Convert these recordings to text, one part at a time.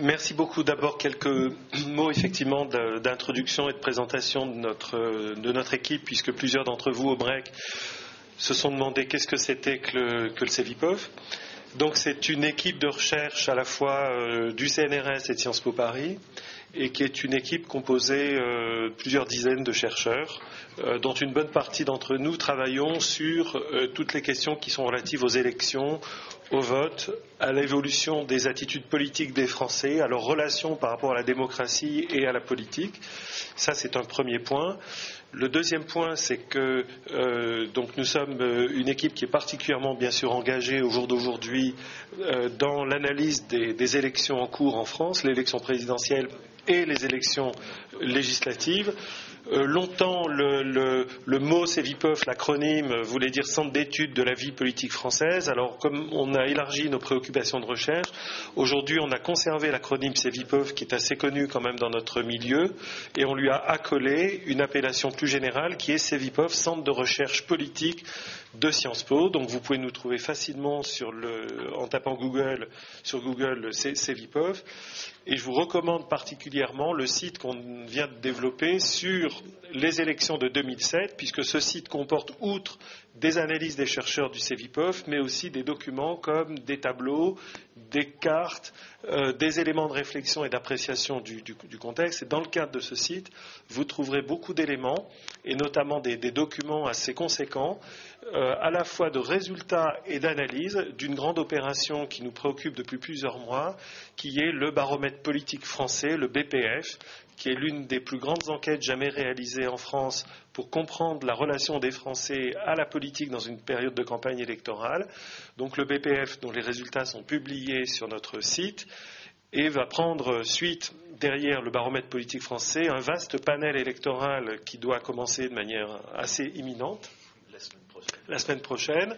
Merci beaucoup. D'abord, quelques mots effectivement d'introduction et de présentation de notre équipe, puisque plusieurs d'entre vous au break se sont demandé qu'est-ce que c'était que le CEVIPOF. Donc c'est une équipe de recherche à la fois du CNRS et de Sciences Po Paris, et qui est une équipe composée de plusieurs dizaines de chercheurs, dont une bonne partie d'entre nous travaillons sur toutes les questions qui sont relatives aux élections, au vote, à l'évolution des attitudes politiques des Français, à leur relation par rapport à la démocratie et à la politique. Ça, c'est un premier point. Le deuxième point, c'est que donc nous sommes une équipe qui est particulièrement bien sûr engagée au jour d'aujourd'hui dans l'analyse des élections en cours en France, l'élection présidentielle et les élections législatives. Longtemps, le mot CEVIPOF, l'acronyme, voulait dire Centre d'études de la vie politique française. Alors, comme on a élargi nos préoccupations de recherche, aujourd'hui, on a conservé l'acronyme CEVIPOF, qui est assez connu quand même dans notre milieu, et on lui a accolé une appellation plus générale qui est CEVIPOF, Centre de recherche politique de Sciences Po. Donc, vous pouvez nous trouver facilement en tapant sur Google CEVIPOF. Et je vous recommande particulièrement le site qu'on vient de développer sur les élections de 2007, puisque ce site comporte, outre des analyses des chercheurs du CEVIPOF, mais aussi des documents comme des tableaux, des cartes, des éléments de réflexion et d'appréciation du contexte. Et dans le cadre de ce site, vous trouverez beaucoup d'éléments, et notamment des documents assez conséquents, à la fois de résultats et d'analyses d'une grande opération qui nous préoccupe depuis plusieurs mois, qui est le baromètre politique français, le BPF, qui est l'une des plus grandes enquêtes jamais réalisées en France pour comprendre la relation des Français à la politique dans une période de campagne électorale. Donc le BPF, dont les résultats sont publiés sur notre site, et va prendre suite, derrière le baromètre politique français, un vaste panel électoral qui doit commencer de manière assez imminente. La semaine prochaine,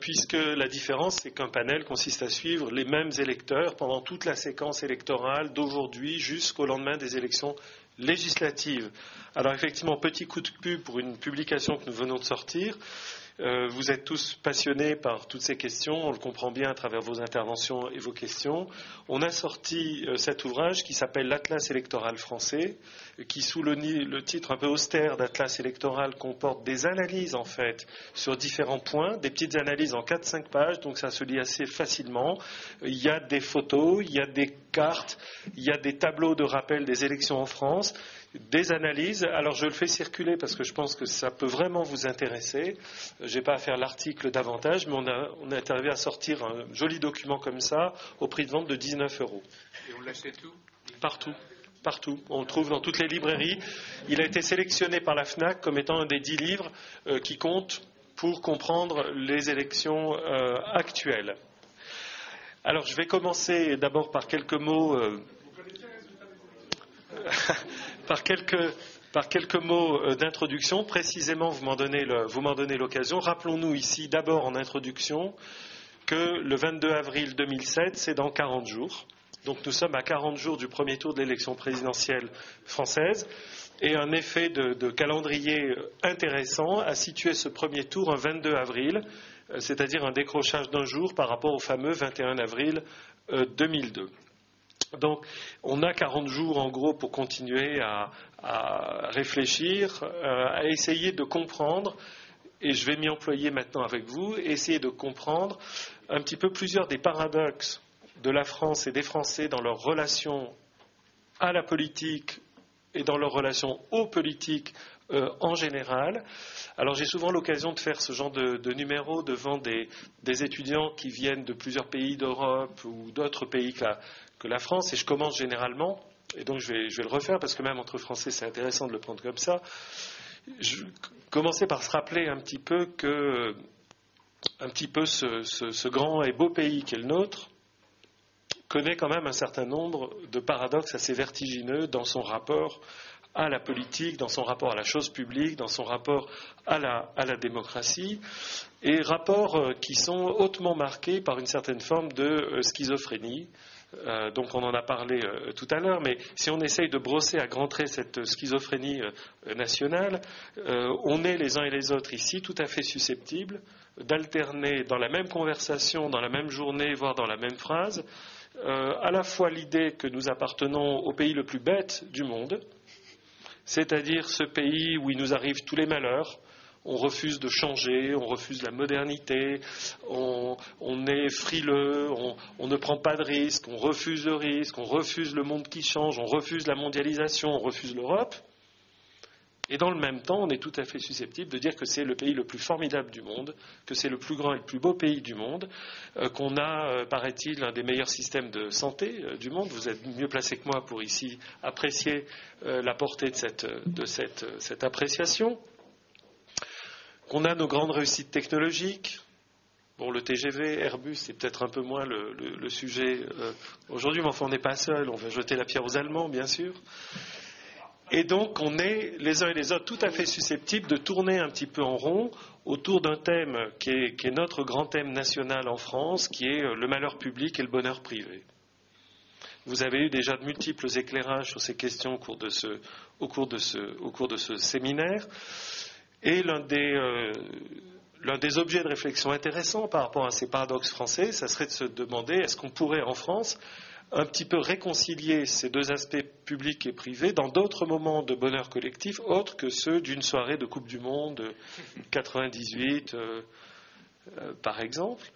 puisque la différence, c'est qu'un panel consiste à suivre les mêmes électeurs pendant toute la séquence électorale d'aujourd'hui jusqu'au lendemain des élections législatives. Alors effectivement, petit coup de pub pour une publication que nous venons de sortir. Vous êtes tous passionnés par toutes ces questions, on le comprend bien à travers vos interventions et vos questions. On a sorti cet ouvrage qui s'appelle l'Atlas électoral français, qui sous le titre un peu austère d'Atlas électoral comporte des analyses en fait sur différents points, des petites analyses en 4-5 pages, donc ça se lit assez facilement. Il y a des photos, il y a des cartes, il y a des tableaux de rappel des élections en France, des analyses. Alors je le fais circuler parce que je pense que ça peut vraiment vous intéresser. Je n'ai pas à faire l'article davantage, mais on est arrivé à sortir un joli document comme ça au prix de vente de 19 €. Et on l'achète où ? Partout. On le trouve dans toutes les librairies. Il a été sélectionné par la FNAC comme étant un des 10 livres qui comptent pour comprendre les élections actuelles. Alors je vais commencer d'abord par quelques mots... par quelques mots d'introduction. Précisément, vous m'en donnez l'occasion. Rappelons-nous ici, d'abord en introduction, que le 22 avril 2007, c'est dans 40 jours. Donc nous sommes à 40 jours du premier tour de l'élection présidentielle française. Et un effet de calendrier intéressant a situé ce premier tour un 22 avril, c'est-à-dire un décrochage d'un jour par rapport au fameux 21 avril 2002. Donc, on a 40 jours en gros pour continuer à réfléchir, à essayer de comprendre, et je vais m'y employer maintenant avec vous, essayer de comprendre un petit peu plusieurs des paradoxes de la France et des Français dans leur relation à la politique et dans leur relation aux politiques en général. Alors j'ai souvent l'occasion de faire ce genre de numéro devant des étudiants qui viennent de plusieurs pays d'Europe ou d'autres pays que la France, et je commence généralement, et donc je vais le refaire parce que même entre Français c'est intéressant de le prendre comme ça. Je commençais par se rappeler un petit peu ce grand et beau pays qu'est le nôtre connaît quand même un certain nombre de paradoxes assez vertigineux dans son rapport à la politique, dans son rapport à la chose publique, dans son rapport à la démocratie, et rapports qui sont hautement marqués par une certaine forme de schizophrénie. Donc on en a parlé tout à l'heure, mais si on essaye de brosser à grands traits cette schizophrénie nationale, on est les uns et les autres ici tout à fait susceptibles d'alterner dans la même conversation, dans la même journée, voire dans la même phrase, à la fois l'idée que nous appartenons au pays le plus bête du monde, c'est-à-dire ce pays où il nous arrive tous les malheurs. On refuse de changer, on refuse la modernité, on est frileux, on ne prend pas de risques, on refuse le risque, on refuse le monde qui change, on refuse la mondialisation, on refuse l'Europe. Et dans le même temps, on est tout à fait susceptible de dire que c'est le pays le plus formidable du monde, que c'est le plus grand et le plus beau pays du monde, qu'on a, paraît-il, un des meilleurs systèmes de santé du monde. Vous êtes mieux placé que moi pour ici apprécier la portée de cette appréciation. Qu'on a nos grandes réussites technologiques. Bon, le TGV, Airbus, c'est peut-être un peu moins le sujet aujourd'hui, mais enfin, on n'est pas seul. On va jeter la pierre aux Allemands, bien sûr. Et donc, on est, les uns et les autres, tout à fait susceptibles de tourner un petit peu en rond autour d'un thème qui est notre grand thème national en France, qui est le malheur public et le bonheur privé. Vous avez eu déjà de multiples éclairages sur ces questions au cours de ce séminaire. Et l'un des objets de réflexion intéressants par rapport à ces paradoxes français, ça serait de se demander est-ce qu'on pourrait en France un petit peu réconcilier ces deux aspects publics et privés dans d'autres moments de bonheur collectif autres que ceux d'une soirée de Coupe du Monde 98 par exemple.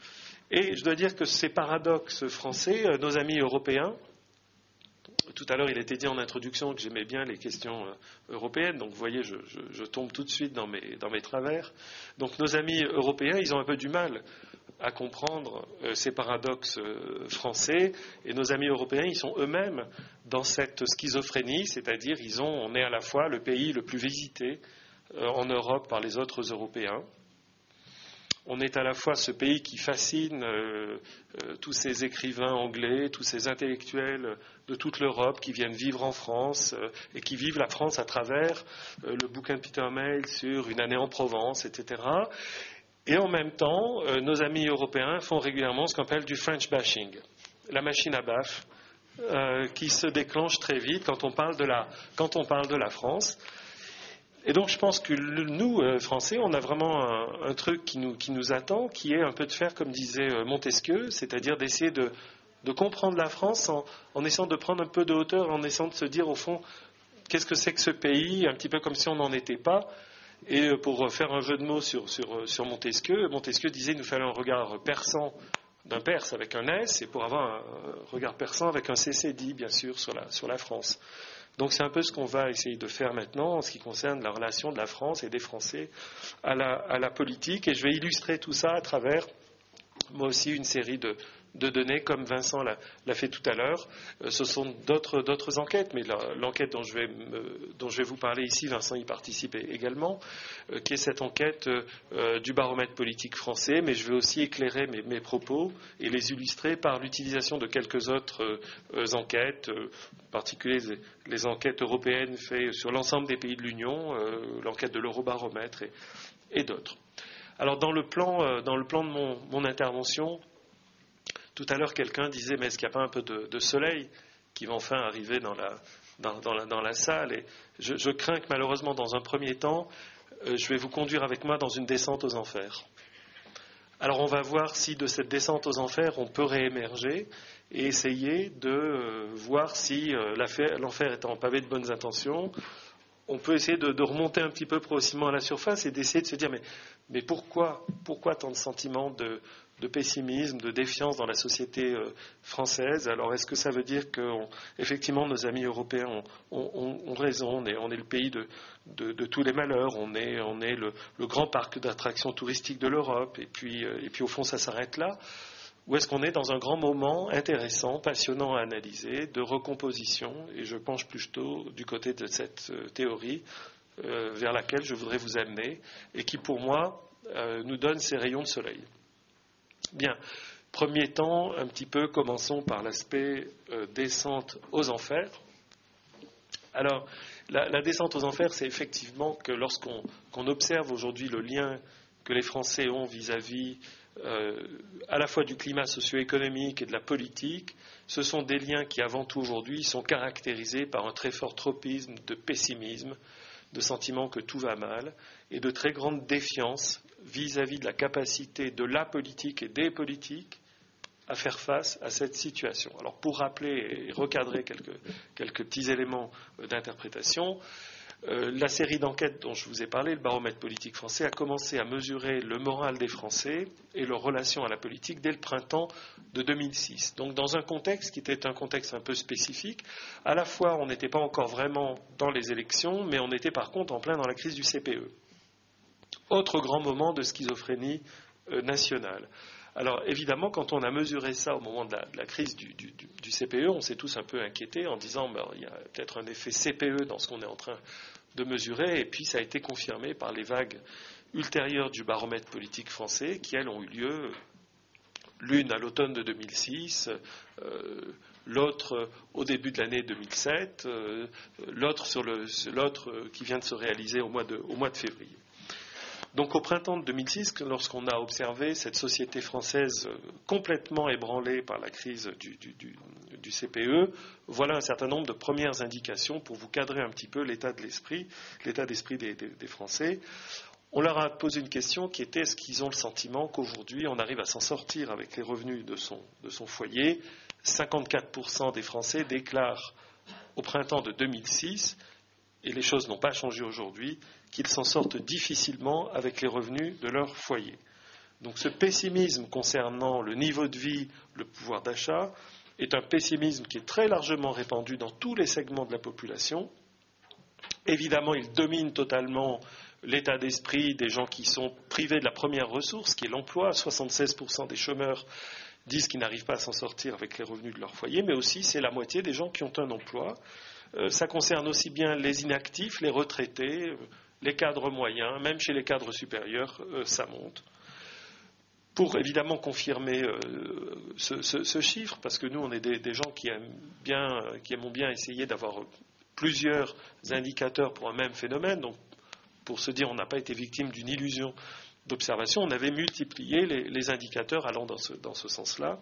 Et je dois dire que ces paradoxes français, nos amis européens, tout à l'heure, il était dit en introduction que j'aimais bien les questions européennes. Donc, vous voyez, je tombe tout de suite dans mes travers. Donc, nos amis européens, ils ont un peu du mal à comprendre ces paradoxes français. Et nos amis européens, ils sont eux-mêmes dans cette schizophrénie, c'est-à-dire on est à la fois le pays le plus visité en Europe par les autres Européens. On est à la fois ce pays qui fascine tous ces écrivains anglais, tous ces intellectuels de toute l'Europe qui viennent vivre en France et qui vivent la France à travers le bouquin de Peter Mayle sur une année en Provence, etc. Et en même temps, nos amis européens font régulièrement ce qu'on appelle du French bashing, la machine à baffe, qui se déclenche très vite quand on parle de la France. Et donc je pense que nous, Français, on a vraiment un truc qui nous attend, qui est un peu de faire comme disait Montesquieu, c'est-à-dire d'essayer de comprendre la France en essayant de prendre un peu de hauteur, en essayant de se dire au fond, qu'est-ce que c'est que ce pays, un petit peu comme si on n'en était pas. Et pour faire un jeu de mots sur Montesquieu, Montesquieu disait qu'il nous fallait un regard perçant d'un Perse avec un S, et pour avoir un regard perçant avec un CCD, bien sûr, sur la France. Donc c'est un peu ce qu'on va essayer de faire maintenant en ce qui concerne la relation de la France et des Français à la politique. Et je vais illustrer tout ça à travers, moi aussi, une série de données, comme Vincent l'a fait tout à l'heure. Ce sont d'autres enquêtes, mais l'enquête dont je vais vous parler ici, Vincent y participe également, qui est cette enquête du baromètre politique français, mais je vais aussi éclairer mes propos et les illustrer par l'utilisation de quelques autres enquêtes, en particulier les enquêtes européennes faites sur l'ensemble des pays de l'Union, l'enquête de l'Eurobaromètre et d'autres. Alors dans le plan de mon intervention, tout à l'heure, quelqu'un disait, mais est-ce qu'il n'y a pas un peu de soleil qui va enfin arriver dans la salle? Et je crains que malheureusement, dans un premier temps, je vais vous conduire avec moi dans une descente aux enfers. Alors on va voir si de cette descente aux enfers, on peut réémerger et essayer de voir si l'enfer étant pavé de bonnes intentions, on peut essayer de remonter un petit peu progressivement à la surface et d'essayer de se dire, mais pourquoi tant de sentiments de pessimisme, de défiance dans la société française? Alors, est-ce que ça veut dire que, effectivement, nos amis européens ont raison, on est le pays de tous les malheurs, on est le grand parc d'attractions touristiques de l'Europe, et puis au fond, ça s'arrête là? Ou est-ce qu'on est dans un grand moment intéressant, passionnant à analyser, de recomposition? Et je penche plutôt du côté de cette théorie vers laquelle je voudrais vous amener, et qui, pour moi, nous donne ces rayons de soleil. Bien, premier temps, un petit peu, commençons par l'aspect descente aux enfers. Alors, la descente aux enfers, c'est effectivement que lorsqu'on observe aujourd'hui le lien que les Français ont vis-à-vis à la fois du climat socio-économique et de la politique, ce sont des liens qui, avant tout aujourd'hui, sont caractérisés par un très fort tropisme de pessimisme, de sentiment que tout va mal, et de très grande défiance vis-à-vis de la capacité de la politique et des politiques à faire face à cette situation. Alors pour rappeler et recadrer quelques petits éléments d'interprétation, la série d'enquêtes dont je vous ai parlé, le baromètre politique français, a commencé à mesurer le moral des Français et leur relation à la politique dès le printemps de 2006. Donc dans un contexte qui était un contexte un peu spécifique, à la fois on n'était pas encore vraiment dans les élections, mais on était par contre en plein dans la crise du CPE. Autre grand moment de schizophrénie nationale. Alors évidemment, quand on a mesuré ça au moment de la crise du CPE, on s'est tous un peu inquiétés en disant il y a peut-être un effet CPE dans ce qu'on est en train de mesurer, et puis ça a été confirmé par les vagues ultérieures du baromètre politique français qui, elles, ont eu lieu, l'une à l'automne de 2006, l'autre au début de l'année 2007, l'autre qui vient de se réaliser au mois de février. Donc au printemps de 2006, lorsqu'on a observé cette société française complètement ébranlée par la crise du CPE, voilà un certain nombre de premières indications pour vous cadrer un petit peu l'état d'esprit des Français. On leur a posé une question qui était: est-ce qu'ils ont le sentiment qu'aujourd'hui on arrive à s'en sortir avec les revenus de son foyer? 54% des Français déclarent au printemps de 2006, et les choses n'ont pas changé aujourd'hui, qu'ils s'en sortent difficilement avec les revenus de leur foyer. Donc ce pessimisme concernant le niveau de vie, le pouvoir d'achat, est un pessimisme qui est très largement répandu dans tous les segments de la population. Évidemment, il domine totalement l'état d'esprit des gens qui sont privés de la première ressource, qui est l'emploi. 76% des chômeurs disent qu'ils n'arrivent pas à s'en sortir avec les revenus de leur foyer, mais aussi c'est la moitié des gens qui ont un emploi. Ça concerne aussi bien les inactifs, les retraités, les cadres moyens, même chez les cadres supérieurs, ça monte. Pour évidemment confirmer ce chiffre, parce que nous, on est des gens qui aimons bien essayer d'avoir plusieurs indicateurs pour un même phénomène. Donc, pour se dire on n'a pas été victime d'une illusion d'observation, on avait multiplié les indicateurs allant dans ce sens-là.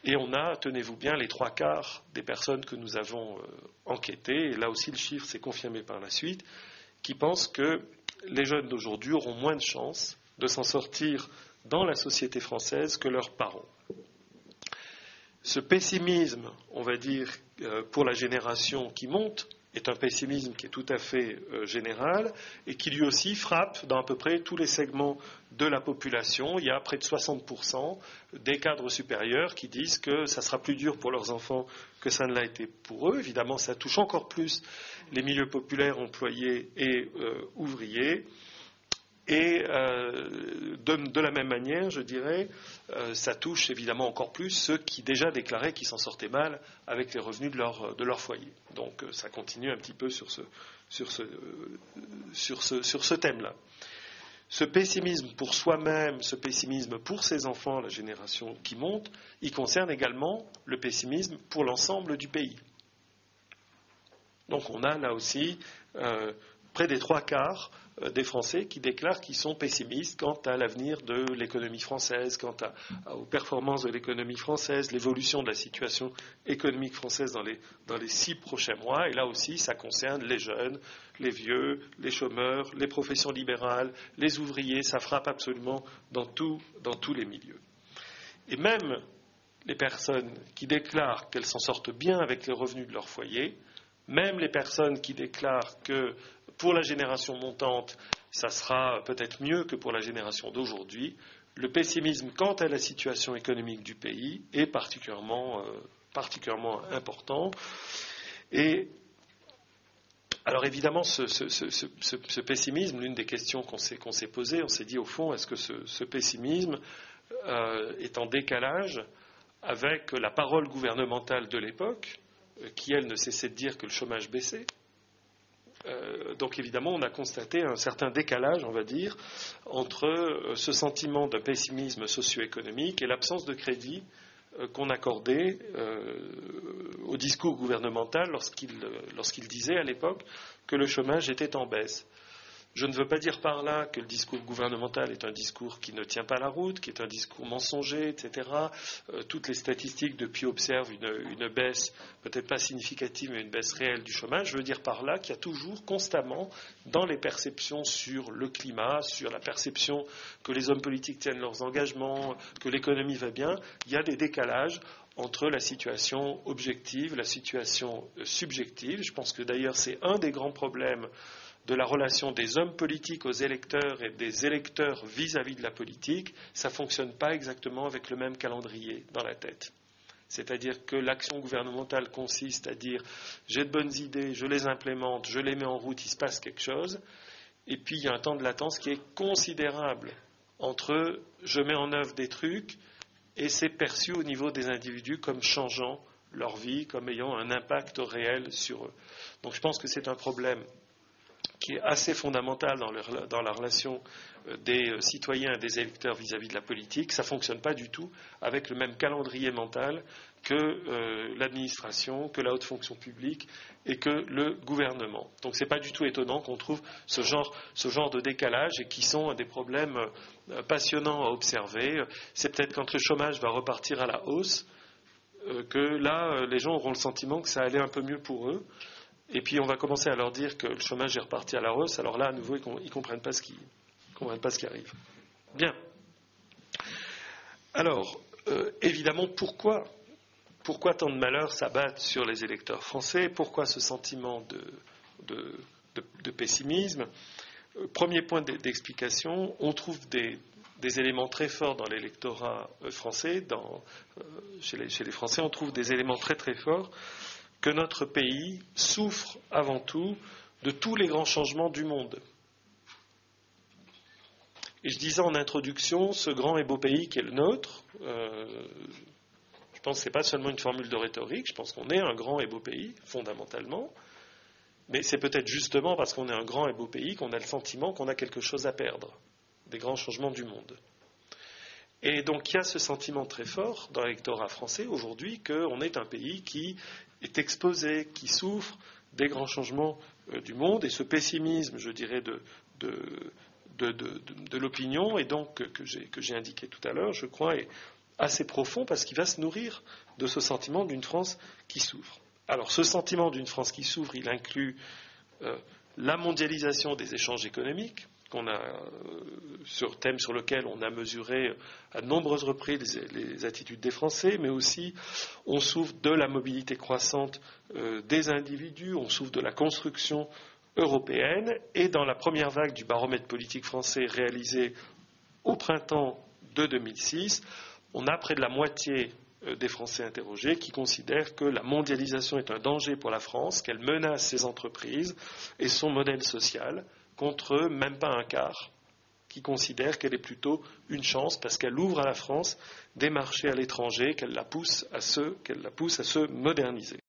Et on a, tenez-vous bien, les 3/4 des personnes que nous avons enquêtées, et là aussi le chiffre s'est confirmé par la suite, qui pensent que les jeunes d'aujourd'hui auront moins de chances de s'en sortir dans la société française que leurs parents. Ce pessimisme, on va dire, pour la génération qui monte, est un pessimisme qui est tout à fait général et qui lui aussi frappe dans à peu près tous les segments de la population. Il y a près de 60% des cadres supérieurs qui disent que ça sera plus dur pour leurs enfants que ça ne l'a été pour eux. Évidemment, ça touche encore plus les milieux populaires, employés et ouvriers. Et de la même manière, je dirais, ça touche évidemment encore plus ceux qui déjà déclaraient qu'ils s'en sortaient mal avec les revenus de leur foyer. Donc ça continue un petit peu sur ce thème-là. Ce pessimisme pour soi-même, ce pessimisme pour ses enfants, la génération qui monte, il concerne également le pessimisme pour l'ensemble du pays. Donc on a là aussi près des 3/4 des Français qui déclarent qu'ils sont pessimistes quant à l'avenir de l'économie française, quant aux performances de l'économie française, l'évolution de la situation économique française dans les 6 prochains mois. Et là aussi, ça concerne les jeunes, les vieux, les chômeurs, les professions libérales, les ouvriers. Ça frappe absolument dans tous les milieux. Et même les personnes qui déclarent qu'elles s'en sortent bien avec les revenus de leur foyer, même les personnes qui déclarent que pour la génération montante, ça sera peut-être mieux que pour la génération d'aujourd'hui, le pessimisme quant à la situation économique du pays est particulièrement important. Et alors évidemment, ce pessimisme, l'une des questions qu'on s'est posées, on s'est dit au fond, est-ce que ce pessimisme est en décalage avec la parole gouvernementale de l'époque, qui, elle, ne cessait de dire que le chômage baissait. Donc évidemment, on a constaté un certain décalage, on va dire, entre ce sentiment de pessimisme socio-économique et l'absence de crédit qu'on accordait au discours gouvernemental lorsqu'il disait à l'époque que le chômage était en baisse. Je ne veux pas dire par là que le discours gouvernemental est un discours qui ne tient pas la route, qui est un discours mensonger, etc. Toutes les statistiques depuis observent une baisse, peut-être pas significative, mais une baisse réelle du chômage. Je veux dire par là qu'il y a toujours, constamment, dans les perceptions sur le climat, sur la perception que les hommes politiques tiennent leurs engagements, que l'économie va bien, il y a des décalages entre la situation objective, la situation subjective. Je pense que d'ailleurs c'est un des grands problèmes de la relation des hommes politiques aux électeurs et des électeurs vis-à-vis de la politique. Ça ne fonctionne pas exactement avec le même calendrier dans la tête. C'est-à-dire que l'action gouvernementale consiste à dire j'ai de bonnes idées, je les implémente, je les mets en route, il se passe quelque chose. Et puis il y a un temps de latence qui est considérable entre je mets en œuvre des trucs et c'est perçu au niveau des individus comme changeant leur vie, comme ayant un impact réel sur eux. Donc je pense que c'est un problème qui est assez fondamental dans la relation des citoyens et des électeurs vis-à-vis de la politique. Ça ne fonctionne pas du tout avec le même calendrier mental que l'administration, que la haute fonction publique et que le gouvernement. Donc ce n'est pas du tout étonnant qu'on trouve ce genre de décalage et qui sont des problèmes passionnants à observer. C'est peut-être quand le chômage va repartir à la hausse que là, les gens auront le sentiment que ça allait un peu mieux pour eux. Et puis on va commencer à leur dire que le chômage est reparti à la hausse. Alors là, à nouveau, ils ne comprennent pas ce qui arrive. Bien. Alors, évidemment, pourquoi tant de malheurs s'abattent sur les électeurs français? Pourquoi ce sentiment de pessimisme? Premier point d'explication, on trouve des éléments très forts dans l'électorat français, chez les Français, on trouve des éléments très très forts que notre pays souffre avant tout de tous les grands changements du monde. Et je disais en introduction, ce grand et beau pays qui est le nôtre, je pense que ce n'est pas seulement une formule de rhétorique, je pense qu'on est un grand et beau pays, fondamentalement, mais c'est peut-être justement parce qu'on est un grand et beau pays qu'on a le sentiment qu'on a quelque chose à perdre, des grands changements du monde. Et donc il y a ce sentiment très fort dans l'électorat français aujourd'hui qu'on est un pays qui est exposé, qui souffre des grands changements du monde, et ce pessimisme, je dirais, de l'opinion, et donc que j'ai indiqué tout à l'heure, je crois, est assez profond parce qu'il va se nourrir de ce sentiment d'une France qui souffre. Alors ce sentiment d'une France qui souffre, il inclut la mondialisation des échanges économiques, thème sur lequel on a mesuré à de nombreuses reprises les attitudes des Français, mais aussi on souffre de la mobilité croissante des individus, on souffre de la construction européenne, et dans la première vague du baromètre politique français réalisé au printemps de 2006, on a près de la moitié des Français interrogés qui considèrent que la mondialisation est un danger pour la France, qu'elle menace ses entreprises et son modèle social, contre même pas un quart qui considère qu'elle est plutôt une chance parce qu'elle ouvre à la France des marchés à l'étranger, qu'elle la pousse à se moderniser.